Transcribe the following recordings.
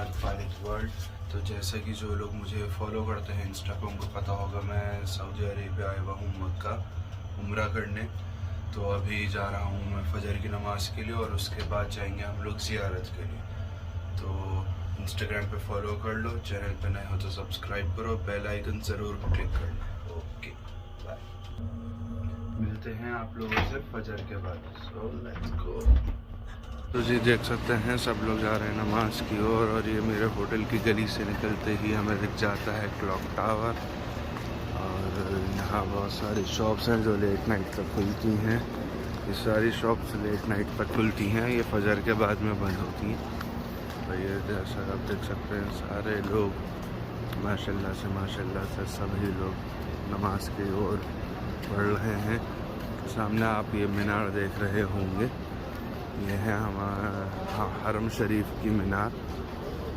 बाद खालिद वर्ल्ड। तो जैसा कि जो लोग मुझे फॉलो करते हैं इंस्टा पे उनको पता होगा, मैं सऊदी अरेबिया आया हुआ हूँ मक्का उम्रा करने। तो अभी जा रहा हूँ मैं फजर की नमाज़ के लिए और उसके बाद जाएंगे हम लोग ज़ियारत के लिए। तो इंस्टाग्राम पे फॉलो कर लो, चैनल पे नए हो तो सब्सक्राइब करो, बेल आइकन ज़रूर क्लिक करना। ओके बाय, मिलते हैं आप लोगों से फजर के बाद। So let's go. तो जी देख सकते हैं सब लोग जा रहे हैं नमाज की ओर और ये मेरे होटल की गली से निकलते ही हमें दिख जाता है क्लॉक टावर। और यहाँ बहुत सारी शॉप्स हैं जो लेट नाइट तक खुलती हैं। ये सारी शॉप्स लेट नाइट तक खुलती हैं, ये फजर के बाद में बंद होती हैं। तो ये जैसा आप देख सकते हैं सारे लोग माशाल्लाह से सभी लोग नमाज की ओर बढ़ रहे हैं। सामने आप ये मीनार देख रहे होंगे, ये है हमारा हरम शरीफ की मीनार।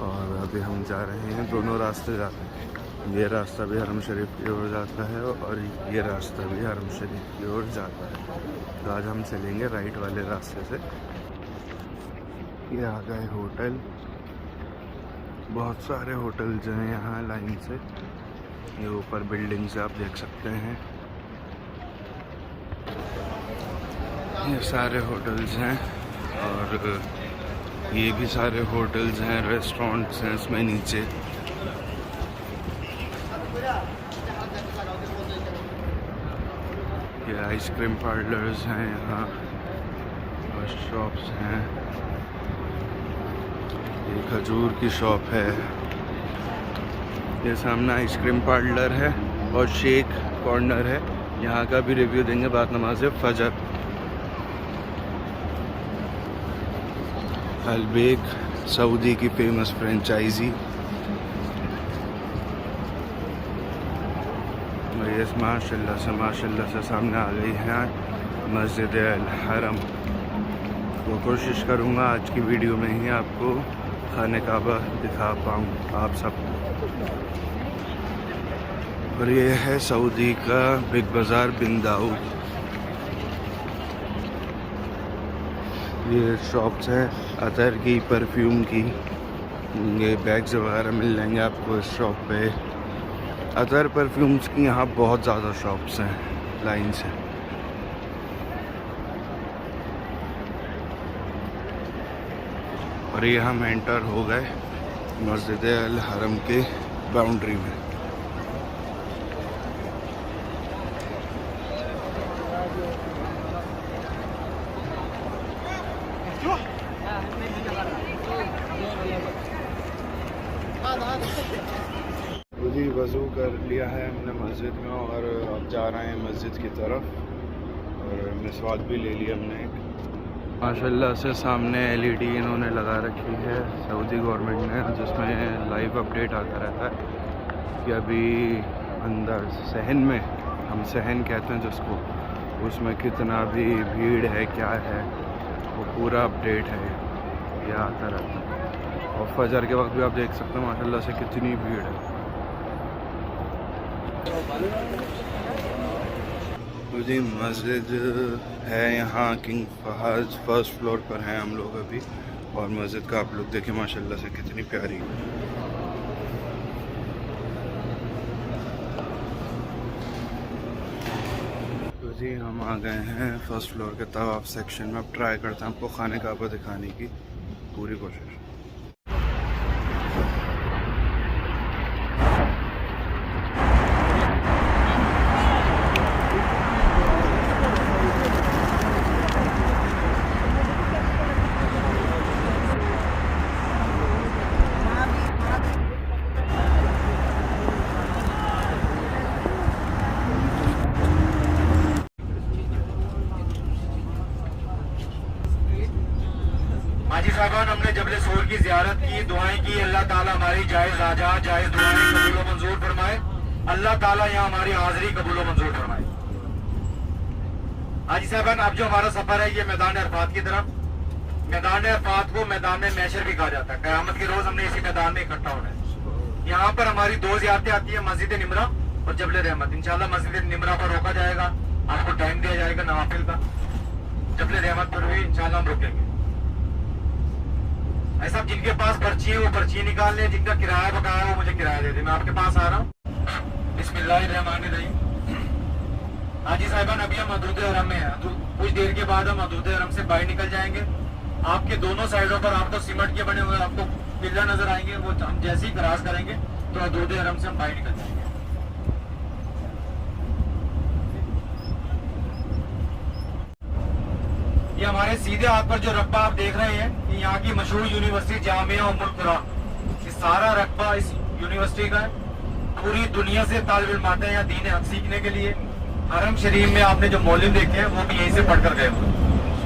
और अभी हम जा रहे हैं, दोनों रास्ते जाते हैं। ये रास्ता भी हरम शरीफ की ओर जाता है और ये रास्ता भी हरम शरीफ की ओर जाता है। तो आज हम चलेंगे राइट वाले रास्ते से। ये आ गए होटल, बहुत सारे होटल्स हैं यहाँ लाइन से। ये ऊपर बिल्डिंग्स आप देख सकते हैं, ये सारे होटल्स हैं। और ये भी सारे होटल्स हैं, रेस्टोरेंट्स हैं इसमें नीचे। ये आइसक्रीम पार्लर्स हैं यहाँ और शॉप्स हैं। ये खजूर की शॉप है, ये सामने आइसक्रीम पार्लर है और शेक कॉर्नर है। यहाँ का भी रिव्यू देंगे बाद नमाज फजर। अलबेक सऊदी की फेमस फ्रेंचाइजी। ये माशाल्लाह से सामने आ गई है मस्जिद अल हरम। तो कोशिश करूँगा आज की वीडियो में ही आपको खाने काबा दिखा पाऊँ आप सब। और ये है सऊदी का बिग बाज़ार बिन दाऊद। ये शॉप्स हैं अतर की, परफ्यूम की। ये बैग्स वगैरह मिल जाएंगे आपको इस शॉप पे। अतर परफ्यूम्स की यहाँ बहुत ज़्यादा शॉप्स हैं लाइन से। और ये हम एंटर हो गए मस्जिद अल हरम के बाउंड्री में। जी वज़ू कर लिया है हमने मस्जिद में और अब जा रहे हैं मस्जिद की तरफ। और मिसवाक भी ले लिया हमने एक। माशाल्लाह से सामने LED इन्होंने लगा रखी है सऊदी गवर्नमेंट ने, जिसमें लाइव अपडेट आता रहता है कि अभी अंदर सहन में, हम सहन कहते हैं जिसको, उसमें कितना भी भीड़ है क्या है वो पूरा अपडेट है, ये आता रहता है। और फजर के वक्त भी आप देख सकते हैं माशाल्लाह से कितनी भीड़ है। जी मस्जिद है यहाँ किंग फहद, फर्स्ट फ्लोर पर हैं हम लोग अभी। और मस्जिद का आप लोग देखें माशाल्लाह से कितनी प्यारी। तो जी हम आ गए हैं फर्स्ट फ्लोर के तवाफ सेक्शन में। अब ट्राई करते हैं आपको खाने का दिखाने की पूरी कोशिश। हाजी साहबान, हमने जबले सोर की ज़ियारत की, दुआएं की। अल्लाह ताला हमारी जायज़ आजा जायज़ दुआएं कबूल मंजूर फरमाए। अल्लाह ताला यहाँ हमारी हाजिरी कबूल मंजूर फरमाए। हाजी साहबान, अब जो हमारा सफर है ये मैदान अरफात की तरफ। मैदान अरफात को मैदान मैशर भी कहा जाता है। क़यामत के रोज हमने इसी मैदान में इकट्ठा होना है। यहाँ पर हमारी दो ज़ियारतें आती है, मस्जिद निमरा और जबल रहमत। इंशाल्लाह मस्जिद निमरा पर रोका जाएगा, आपको टाइम दिया जाएगा नवाफिल का। जबल रहमत पर भी इंशाल्लाह हम रुकेंगे। भाई साहब जिनके पास पर्ची है वो पर्ची निकाल ले, जिनका किराया बकाया है वो मुझे किराया दे दे, मैं आपके पास आ रहा हूँ। बिस्मिल्लाहिर्रहमानिर्रहीम। हाजी साहिबान अभी हम हदूद हरम में हैं, कुछ देर के बाद हम हदूद हरम से बाहर निकल जाएंगे। आपके दोनों साइडों पर आपको सीमेंट के बने हुए आपको पिल्ला नजर आएंगे, वो हम जैसे ही क्रॉस करेंगे तो हदूद हरम से हम बाहर निकल जाएंगे। ये हमारे सीधे हाथ पर जो रकबा आप देख रहे हैं, ये यहाँ की मशहूर यूनिवर्सिटी जामिया उम्मुल कुरा, ये सारा रकबा इस यूनिवर्सिटी का है। पूरी दुनिया से तालिब इल्म आते हैं यहाँ दीन हक सीखने के लिए। हरम शरीफ में आपने जो मौलिम देखे हैं वो भी यहीं से पढ़कर गए हुए।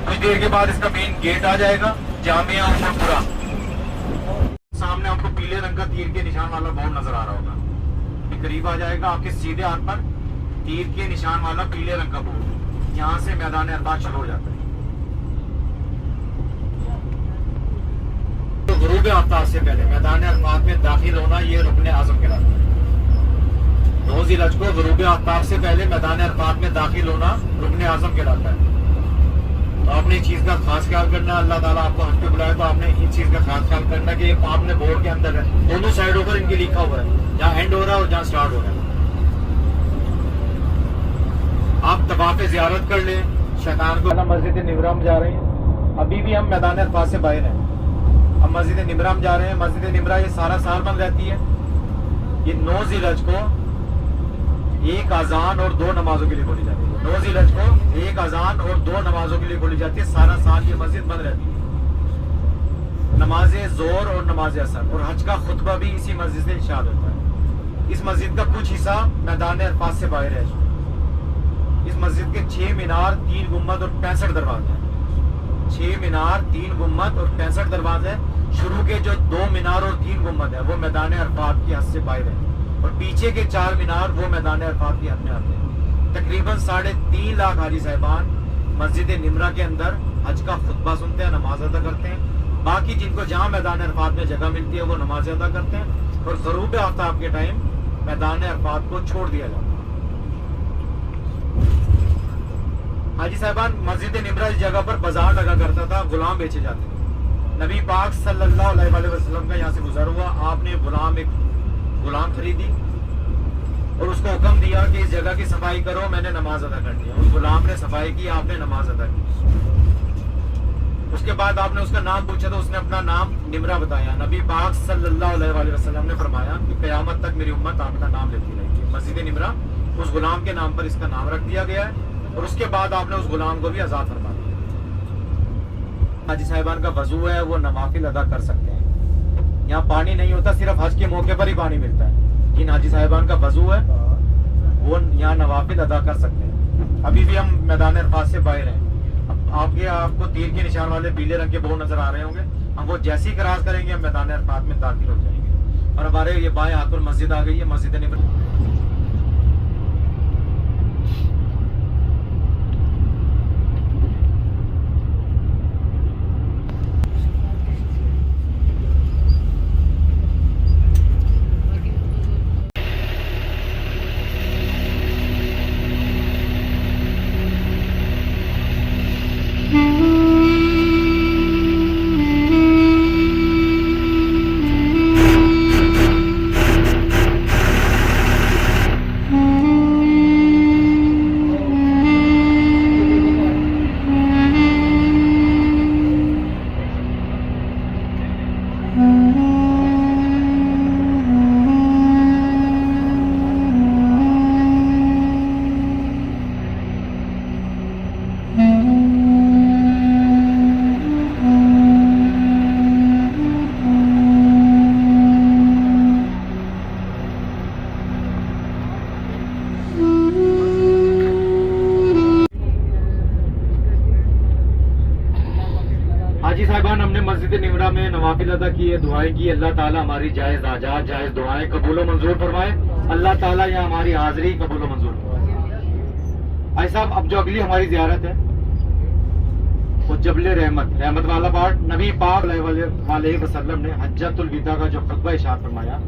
कुछ देर के बाद इसका मेन गेट आ जाएगा, जामिया उम्मुल कुरा। सामने आपको पीले रंग का तीर के निशान वाला बोर्ड नजर आ रहा होगा, ये करीब आ जाएगा आपके सीधे हाथ पर तीर के निशान वाला पीले रंग का बोर्ड। यहाँ से मैदान अरफात शुरू हो जाता है। तो गुरूब आफ्ताब से पहले मैदान अरफात में दाखिल होना ये रुकने आज़म कहलाता है। 9 ज़िलहज को गुरूब आफ्ताब से पहले मैदान अरफात में दाखिल होना रुकने आज़म कहलाता है। तो आपने इस चीज का खास ख्याल करना है। अल्लाह ताला आपको हज पे बुलाए तो आपने इस चीज का खास ख्याल करना कि आपने बोर्ड के अंदर है, दोनों साइडों पर इनके लिखा हुआ है, जहाँ एंड हो रहा है और जहाँ स्टार्ट हो रहा है। आप तवाफ़े ज़ियारत कर ले। शैतान को मस्जिद निमरा में जा रहे हैं, अभी भी हम मैदान अरफात से बाहर हैं। हम मस्जिद निमरा में जा रहे हैं। मस्जिद निमरा ये सारा साल बंद रहती है। ये 9 ज़िलहज को एक अजान और 2 नमाजों के लिए खोली जाती है। 9 ज़िलहज को एक अजान और 2 नमाजों के लिए खोली जाती है। सारा साल ये मस्जिद बंद रहती है। नमाज जोर और नमाज असर और हज का खुतबा भी इसी मस्जिद से इरशाद होता है। इस मस्जिद का कुछ हिस्सा मैदान अरफात से बाहर है। इस मस्जिद के 6 मीनार, 3 गुम्बद और 65 दरवाजे हैं। 6 मीनार, 3 गुम्बद और 65 दरवाजे। शुरू के जो 2 मीनार और 3 गुम्बद है वो मैदान अरफात की हद से बाहर है और पीछे के 4 मीनार वो मैदान अरफात की हद में आते हैं। तकरीबन 3.5 लाख हाजी साहिबान मस्जिद निमरा के अंदर हज का खुतबा सुनते हैं, नमाज अदा करते हैं। बाकी जिनको जहाँ मैदान अरफात में जगह मिलती है वो नमाज अदा करते हैं और ग़ुरूब आफ्ताब के टाइम मैदान अरफात को छोड़ दिया जाता है। हाजी साहिबान मस्जिद निमरा इस जगह पर बाजार लगा करता था, गुलाम बेचे जाते थे। नबी पाक सल्लल्लाहु अलैहि वसल्लम का यहाँ से गुजर हुआ, आपने एक गुलाम खरीदी और उसको हुक्म दिया कि इस जगह की सफाई करो, मैंने नमाज अदा करनी है। उस गुलाम ने सफाई की, आपने नमाज अदा की। उसके बाद आपने उसका नाम पूछा तो उसने अपना नाम निमरा बताया। नबी पाक सल्लल्लाहु अलैहि वसल्लम ने फरमाया कि क़यामत तक मेरी उम्मत आपका नाम लेती रहेगी। मस्जिद निमरा उस गुलाम के नाम पर इसका नाम रख दिया गया है और उसके बाद आपने उस गुलाम को भी आज़ाद फरमा दिया। हाजी साहिबान का वजू है वो नवाफिल अदा कर सकते हैं। यहाँ पानी नहीं होता, सिर्फ हज के मौके पर ही पानी मिलता है। जिन हाजी साहिबान का वजू है वो यहाँ नवाफिल अदा कर सकते हैं। अभी भी हम मैदान अरफात से बाहर हैं। आपको तीर के निशान वाले पीले रंग के बोर्ड नजर आ रहे होंगे। हम वो जैसे ही क्रॉस करेंगे हम मैदान अरफात में दाखिल हो जाएंगे और हमारे ये बाएं हाथ पर मस्जिद आ गई है, मस्जिद निमरा। हाजी साहिबान हमने मस्जिद निमरा में नवाफिल अदा की है, दुआएं की। अल्लाह ताला हमारी जायज आजाद जायज दुआएं कबूल व मंजूर फरमाए। अल्लाह ताला यहाँ हमारी हाजिरी कबूल व मंजूर फरमाए। भाई साहब अब जो अगली हमारी जियारत है वो जबले रहमत वाला पार्ट। नबी पाक अलैहि वसल्लम ने हज्जतुल विदा का जो खुतबा इरशाद फरमाया,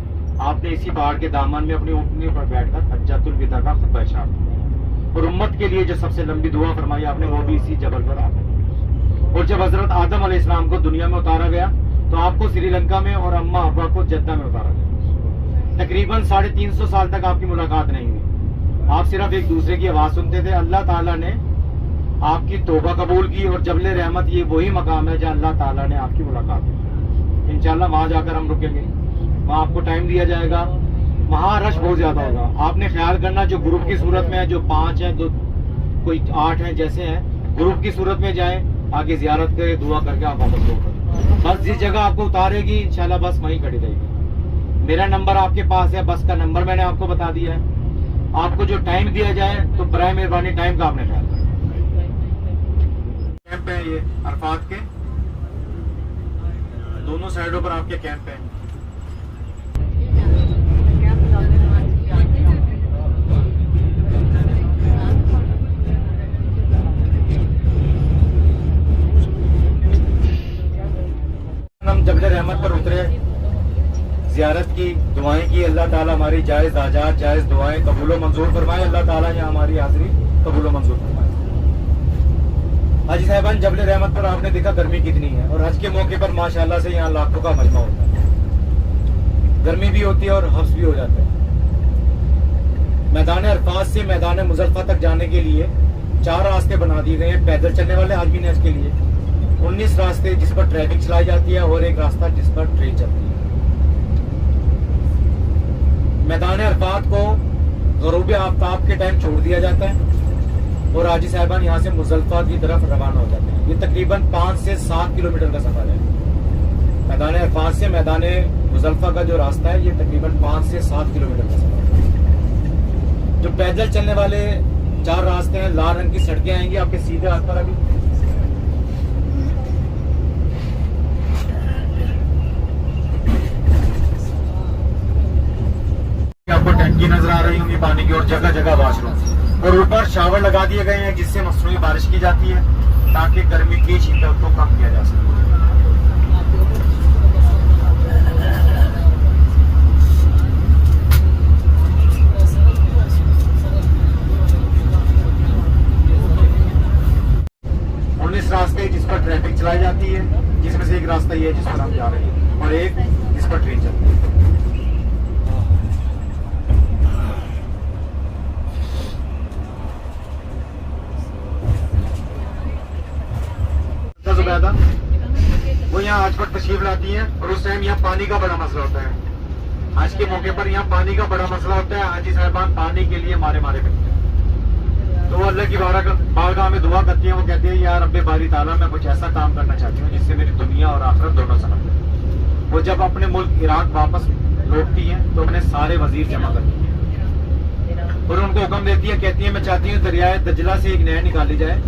आपने इसी पहाड़ के दामन में अपनी ऊँटनी पर बैठकर हज्जतुल विदा का खुतबा इरशाद फरमाया और उम्मत के लिए जो सबसे लंबी दुआ फरमाई आपने वो भी इसी जबल पर आपने। और जब हजरत आदम अलैहिस्सलाम को दुनिया में उतारा गया तो तो आपको श्रीलंका में और अम्मा अब्बा को जद्दा में उतारा जाएगा। तकरीबन 350 साल तक आपकी मुलाकात नहीं हुई, आप सिर्फ एक दूसरे की आवाज़ सुनते थे। अल्लाह ताला ने आपकी तौबा कबूल की और जबले रहमत ये वही मकाम है जहाँ अल्लाह ताला ने आपकी मुलाकात की। इंशाल्लाह वहाँ जाकर हम रुकेंगे, वहाँ आपको टाइम दिया जाएगा। वहाँ रश बहुत ज़्यादा होगा, आपने ख्याल करना जो ग्रुप की सूरत में है, जो 5 हैं, दो कोई 8 हैं, जैसे हैं ग्रुप की सूरत में जाएं, आगे जियारत करें, दुआ करके आप वापस लौट। बस जिस जगह आपको उतारेगी इंशाल्लाह बस वहीं खड़ी रहेगी। मेरा नंबर आपके पास है, बस का नंबर मैंने आपको बता दिया है। आपको जो टाइम दिया जाए तो बराए मेहरबानी टाइम का आपने ख्याल रखना। कैंप है ये अरफात के दोनों साइडों पर आपके कैंप है। हम जबले रहमत पर उतरे, ज़ियारत की, दुआएं की। अल्लाह ताला हमारी जायज़ आजाद जायज़ दुआएं कबूल मंजूर फरमाए। अल्लाह ताला यहाँ हमारी हाजिरी कबूल मंजूर फरमाए। हाजी साहबान, जबले रहमत पर आपने देखा गर्मी कितनी है, और हज के मौके पर माशाल्लाह से यहाँ लाखों का मजमा होता है। गर्मी भी होती है और हफ्स भी हो जाता है। मैदान अरफात से मैदान मुजल्फा तक जाने के लिए 4 रास्ते बना दिए गए हैं पैदल चलने वाले आदमी ने हज के लिए। 19 रास्ते जिस पर ट्रैफिक चलाई जाती है और एक रास्ता जिस पर ट्रेन चलती है। मैदान अरफात को गरूब आफ्ताब के टाइम छोड़ दिया जाता है और हाजी साहबान यहाँ से मुजल्फा की तरफ रवाना हो जाते हैं। ये तकरीबन 5 से 7 किलोमीटर का सफर है। मैदान अरफात से मैदान मुजल्फा का जो रास्ता है ये तकरीबन 5 से 7 किलोमीटर का सफर है। जो पैदल चलने वाले 4 रास्ते हैं, लाल रंग की सड़कें आएंगी आपके सीधे हाथ पर। अभी आपको टंकी नजर आ रही होंगी पानी की और जगह जगह वॉशरूम, और ऊपर शावर लगा दिए गए हैं जिससे मसनूई बारिश की जाती है ताकि गर्मी की शिद्दत को कम किया जा सके। रास्ते जिस पर ट्रैफिक चलाई जाती है, जिसमें से एक रास्ता ये है जिस पर हम जा रहे हैं और एक जिस पर ट्रेन चलती है। जुबैदा वो यहाँ हज पर तशरीफ लाती है और उस टाइम यहाँ पानी का बड़ा मसला होता है। आज के मौके पर यहाँ पानी का बड़ा मसला होता है। हाजी साहबान पानी के लिए मारे करते हैं, तो वो अल्लाह की बारगाह में दुआ करती है। वो कहती है यार रब्बे बारी ताला मैं कुछ ऐसा काम करना चाहती हूँ जिससे मेरी दुनिया और आखिरत दोनों सनक जाए। वो जब अपने मुल्क इराक वापस लौटती है तो अपने सारे वजीर जमा करती है और उनको हुक्म देती है, कहती है मैं चाहती हूँ दरियाए दजला से एक नहर निकाली जाए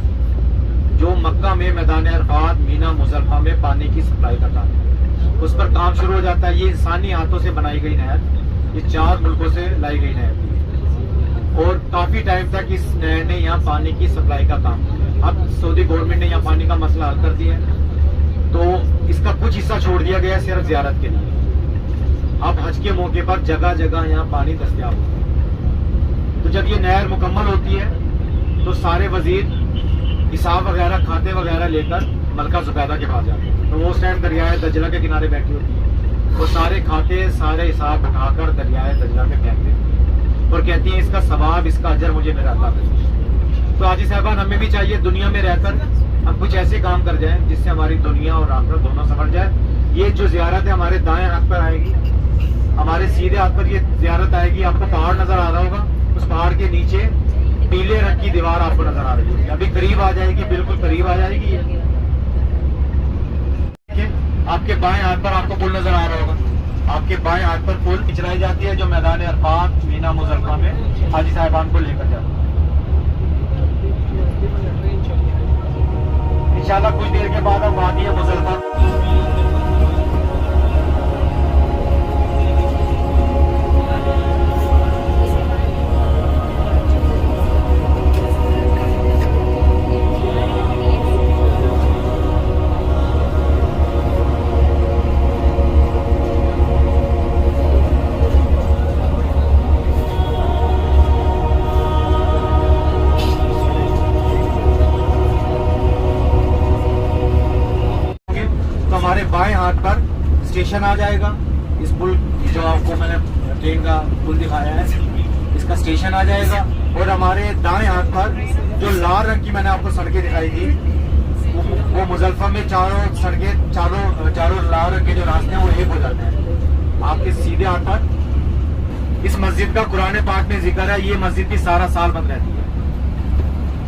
जो मक्का में मैदान अरफात मीना मुजल्फा में पानी की सप्लाई का काम है। उस पर काम शुरू हो जाता है। ये इंसानी हाथों से बनाई गई नहर, ये 4 मुल्कों से लाई गई नहर थी और काफी टाइम तक इस नहर ने यहाँ पानी की सप्लाई का काम किया। अब सऊदी गवर्नमेंट ने यहाँ पानी का मसला हल कर दिया है तो इसका कुछ हिस्सा छोड़ दिया गया सिर्फ जियारत के लिए। अब हज के मौके पर जगह जगह यहाँ पानी दस्तयाब होता है। तो जब ये नहर मुकम्मल होती है तो सारे वजीर हिसाब वगैरह खाते वगैरह लेकर मलका जुबैदा के पास जाते हैं। तो वो उस टाइम दरियाए दजला के किनारे बैठी होती है। वो सारे खाते सारे हिसाब उठाकर दरियाए दजला में फेंक देती है और कहती है इसका सवाब इसका अजर मुझे मेरा अल्लाह करे। तो हाजी साहबान हमें भी चाहिए दुनिया में रहकर हम कुछ ऐसे काम कर जाएं जिससे हमारी दुनिया और आखिरत दोनों संभल जाए। ये जो जियारत है हमारे दाएं हाथ पर आएगी, हमारे सीधे हाथ पर ये जियारत आएगी। आपको पहाड़ नजर आ रहा होगा, उस पहाड़ के नीचे पीले रंग की दीवार आपको नजर आ रही होगी। अभी करीब आ जाएगी, बिल्कुल करीब आ जाएगी। ये आपके बाएं हाथ पर आपको पुल नजर आ रहा होगा। आपके बाएं हाथ पर पुल चलाई जाती है जो मैदान अरफात मीना मुजल्फा में हाजी साहबान को लेकर जाता है। इंशाल्लाह कुछ देर के बाद हम वादी मुजल्फा स्टेशन आ जाएगा। इस पुल जो आपको मैंने ट्रेन का पुल दिखाया है, इसका स्टेशन आ जाएगा। और हमारे दाएं हाथ पर जो लाल रंग की मैंने आपको सड़कें दिखाई थी, वो मुजफ्फर में चारों सड़कें, चारों लाल रंग के जो रास्ते हैं वो एक हो जाते हैं। आपके सीधे हाथ पर इस मस्जिद का कुरान पाक में जिक्र है। ये मस्जिद भी सारा साल बंद रहती है।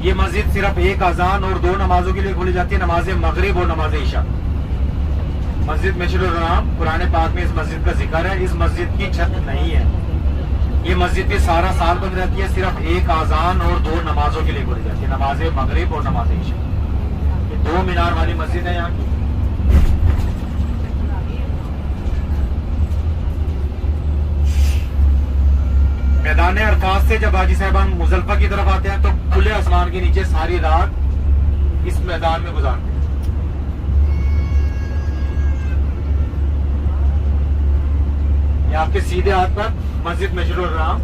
ये मस्जिद सिर्फ एक अजान और 2 नमाजों के लिए खोली जाती है, नमाज मगरिब और नमाज ईशा। मस्जिद मशरुल हराम, कुरान पाक में इस मस्जिद का जिक्र है। इस मस्जिद की छत नहीं है। ये मस्जिद भी सारा साल बंद रहती है, सिर्फ एक अजान और 2 नमाजों के लिए खोली जाती है, नमाज मगरिब और नमाज ईशा। ये 2 मीनार वाली मस्जिद है यहाँ की। मैदान अरफात से जब हाजी साहबान मुजल्फा की तरफ आते हैं तो खुले आसमान के नीचे सारी रात इस मैदान में गुजारते हैं। ये आपके सीधे हाथ पर मस्जिद मशरुल हराम,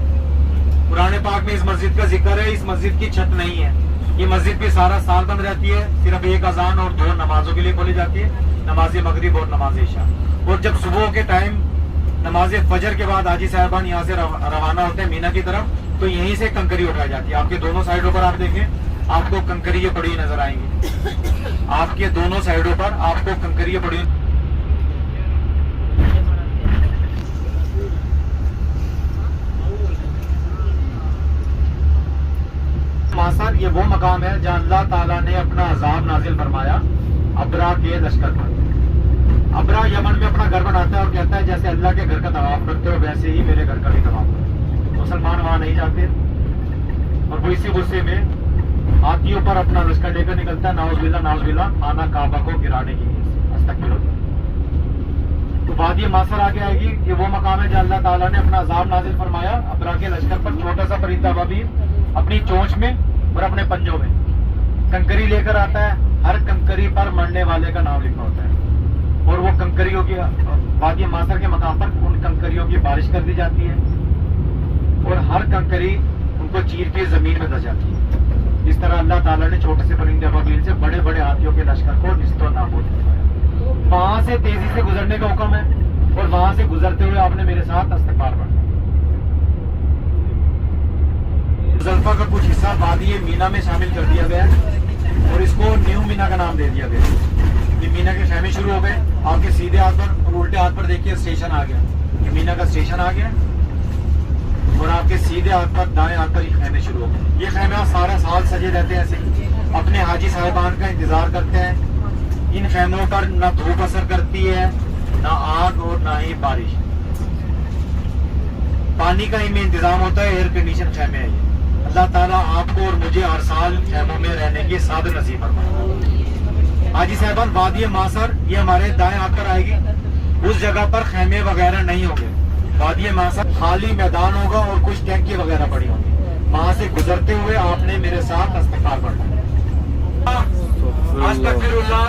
कुरान पाक में इस मस्जिद का जिक्र है। इस मस्जिद की छत नहीं है। ये मस्जिद भी सारा साल बंद रहती है, सिर्फ एक अजान और 2 नमाजों के लिए खोली जाती है, नमाज मगरिब और नमाज ईशा। और जब सुबह के टाइम नमाज फजर के बाद हाजी साहबान यहाँ से रवाना होते हैं मीना की तरफ, तो यहीं से कंकरी उठाई जाती है। आपके दोनों साइडों पर आप देखें, आपको कंकरियां पड़ी नजर आएंगी। आपके दोनों साइडों पर आपको कंकरियां पड़ी। मासर ये वो मकाम है जहाँ अल्लाह ताला ने अपना अजाब नाजिल फरमाया अबरा के लश्कर पर। अबरा यमन में अपना घर बनाता है और कहता है जैसे अल्लाह के घर का तवाफ करते हो वैसे ही मेरे घर का भी तवाफ करो। मुसलमान वहां नहीं जाते और वो इसी गुस्से में हाथियों पर अपना लश्कर लेकर निकलता है, नाउज़ुबिल्लाह खाना काबा को गिराने की अस्तगफिरुल्लाह। तो वादी मासर आगे आएगी। ये वो मकाम है जहाँ अल्लाह ताला ने अपना अजाब नाजिल फरमाया अबरा के लश्कर पर। छोटा सा परिंदा अबाबील अपनी चोंच में और अपने पंजों में कंकरी लेकर आता है। हर कंकरी पर मरने वाले का नाम लिखा होता है और वो कंकरियों की वादी मासर के मकाम पर उन कंकरियों की बारिश कर दी जाती है और हर कंकरी उनको चीर के जमीन में धस जाती है। इस तरह अल्लाह ताला ने छोटे से परिंदे अबाबील से बड़े बड़े हाथियों के लश्कर को निस्तो नाबूद करवाया। वहां से तेजी से गुजरने का हुक्म है और वहां से गुजरते हुए आपने मेरे साथ इस्तिगफार पढ़ना। मुजफ्फा का कुछ हिस्सा वादी मीना में शामिल कर दिया गया और इसको न्यू मीना का नाम दे दिया गया। ये मीना के खेमे शुरू हो गए। आपके सीधे हाथ पर और उल्टे हाथ पर देखिए स्टेशन आ गया। ये मीना का स्टेशन आ गया और आपके सीधे हाथ पर दाएं हाथ पर ये खेमे शुरू हो गए। ये खेमे सारा साल सजे रहते हैं, ऐसे अपने हाजी साहिबान का इंतजार करते हैं। इन खेमों पर ना धूप असर करती है, ना आग और ना ही बारिश। पानी का इनमें इंतजाम होता है। एयर कंडीशन खेमे है। अल्लाह ताला आपको और मुझे हर साल खेमों में रहने की सादत नसीब फरमाए। हाजी साहबान वादी मासर ये हमारे दाएं हाथ पर आएगी। उस जगह पर खेमे वगैरह नहीं होंगे। वादी मासर खाली मैदान होगा और कुछ टैंकी वगैरह पड़ी होंगी। वहां से गुजरते हुए आपने मेरे साथ इस्तिगफार पढ़ना। अस्तगफिरुल्लाह।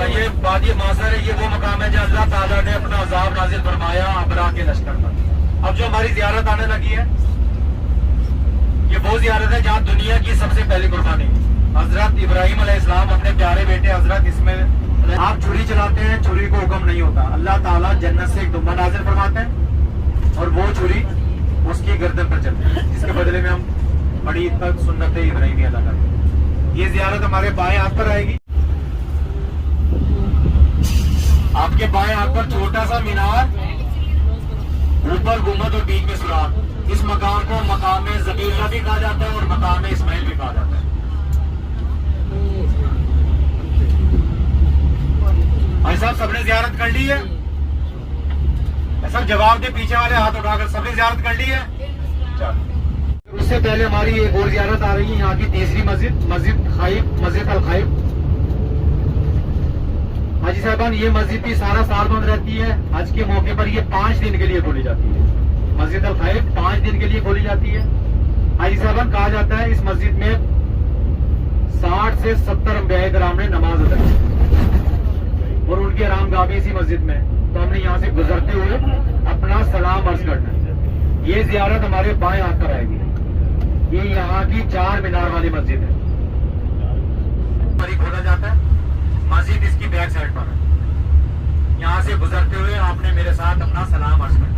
ये वादी मासर है। ये वो मकाम है जहाँ अल्लाह ताला ने अपना अजाब नाजिल फरमाया अबरा के लश्कर पर। अब जो हमारी जियारत आने लगी है, ये वो जियारत है जहाँ दुनिया की सबसे पहली कुर्बानी हजरत इब्राहिम अलैहिस्सलाम अपने प्यारे बेटे हजरत इसमें। आप छुरी चलाते हैं, छुरी को हुक्म नहीं होता। अल्लाह ताला जन्नत से एक दुम्बा नाजिल फरमाते हैं और वो छुरी उसकी गर्दन पर चलती है, जिसके बदले में हम बड़ी तक सुन्नत इब्राहिमी अदा करते हैं। ये जियारत हमारे बाएं हाथ पर आएगी। आपके बाएं हाथ पर छोटा सा मीनार, ऊपर गुम्बद और बीच में सुराख। इस मकाम को मकाम ज़बीला भी कहा जाता है और मकाम इस्माइल भी कहा जाता है। भाई साहब सबने जियारत कर ली है? सब जवाब दे, पीछे वाले हाथ उठाकर। सबने जियारत कर ली है? चलो। उससे पहले हमारी एक और जियारत आ रही है, यहाँ की तीसरी मस्जिद, मस्जिद अल खाइब। हाजी साहबान ये मस्जिद भी सारा साल बंद रहती है। हज के मौके पर ये 5 दिन के लिए खोली जाती है। मस्जिद अल खाइब 5 दिन के लिए खोली जाती है। हाजी साहबान कहा जाता है इस मस्जिद में 60 से 70 अंबिया किराम ने नमाज अदा की और उनकी आरामगाह भी इसी मस्जिद में। तो हमने यहाँ से गुजरते हुए अपना सलाम अर्ज करना है। ये जियारत हमारे बाएं हाथ पर आएगी। ये यहाँ की 4 मीनार वाली मस्जिद है। खोला जाता है। मस्जिद इसकी बैक साइड पर है। यहाँ से गुजरते हुए आपने मेरे साथ अपना सलाम अर्ज करना।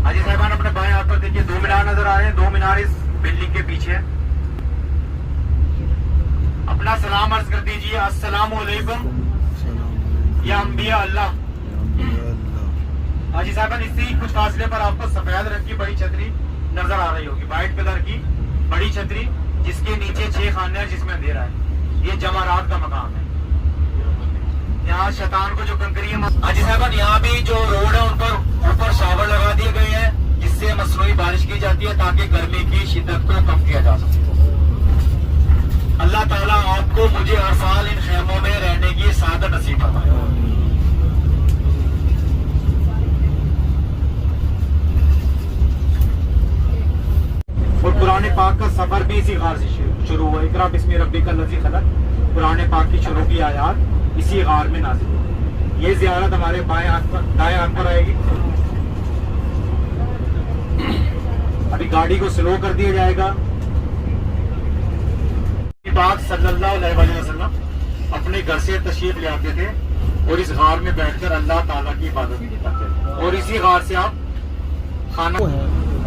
हाजी साहबान अपने बाएं हाथ पर देखिए 2 मीनार नजर आ रहे हैं। 2 मीनार इस बिल्डिंग के पीछे है। अपना सलाम अर्ज कर दीजिए, अस्सलामु अलैकुम या अंबिया अल्लाह। हाजी साहबान इसी कुछ फासले पर आपको सफेद रंग की बड़ी छतरी नजर आ रही होगी, व्हाइट कलर की बड़ी छतरी जिसके नीचे 6 खाने हैं जिसमें अंधेरा है। ये जमारात का मकाम है। यहाँ शैतान को जो कंकरी है। हाजी साहबान यहाँ भी जो रोड है उन पर ऊपर शावर लगा दिए गए हैं जिससे मसनूई बारिश की जाती है ताकि गर्मी की शिद्दत को कम किया जा सके। अल्लाह ताला आपको मुझे हर साल इन खेमों में रहने की सादत नसीब फरमाए। और कुरान पाक का सफर भी इसी गार से शुरू हुआ। इकरा बिस्मि रब्बिकल लज़ी खलक, कुरान पाक की शुरू की आयात इसी गार में नाज़िल हुई। ये ज़ियारत हमारे बाएं हाथ पर दाएं हाथ पर आएगी। अभी गाड़ी को स्लो कर दिया जाएगा। पाक सल्लल्लाहु अलैहि वसल्लम अपने घर से तशरीफ ले आते थे और इस गार में बैठकर अल्लाह ताला की इबादत भी करते थे। और इसी गार से आप खाना जो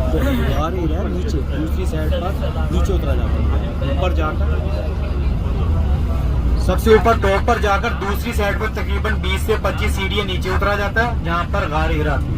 गार एरिया है नीचे दूसरी साइड पर नीचे उतरा जाता है। ऊपर जाकर सबसे ऊपर टॉप पर जाकर दूसरी साइड पर तकरीबन 20 से 25 सीढ़ियां नीचे उतरा जाता है जहाँ पर गार हिरा थी।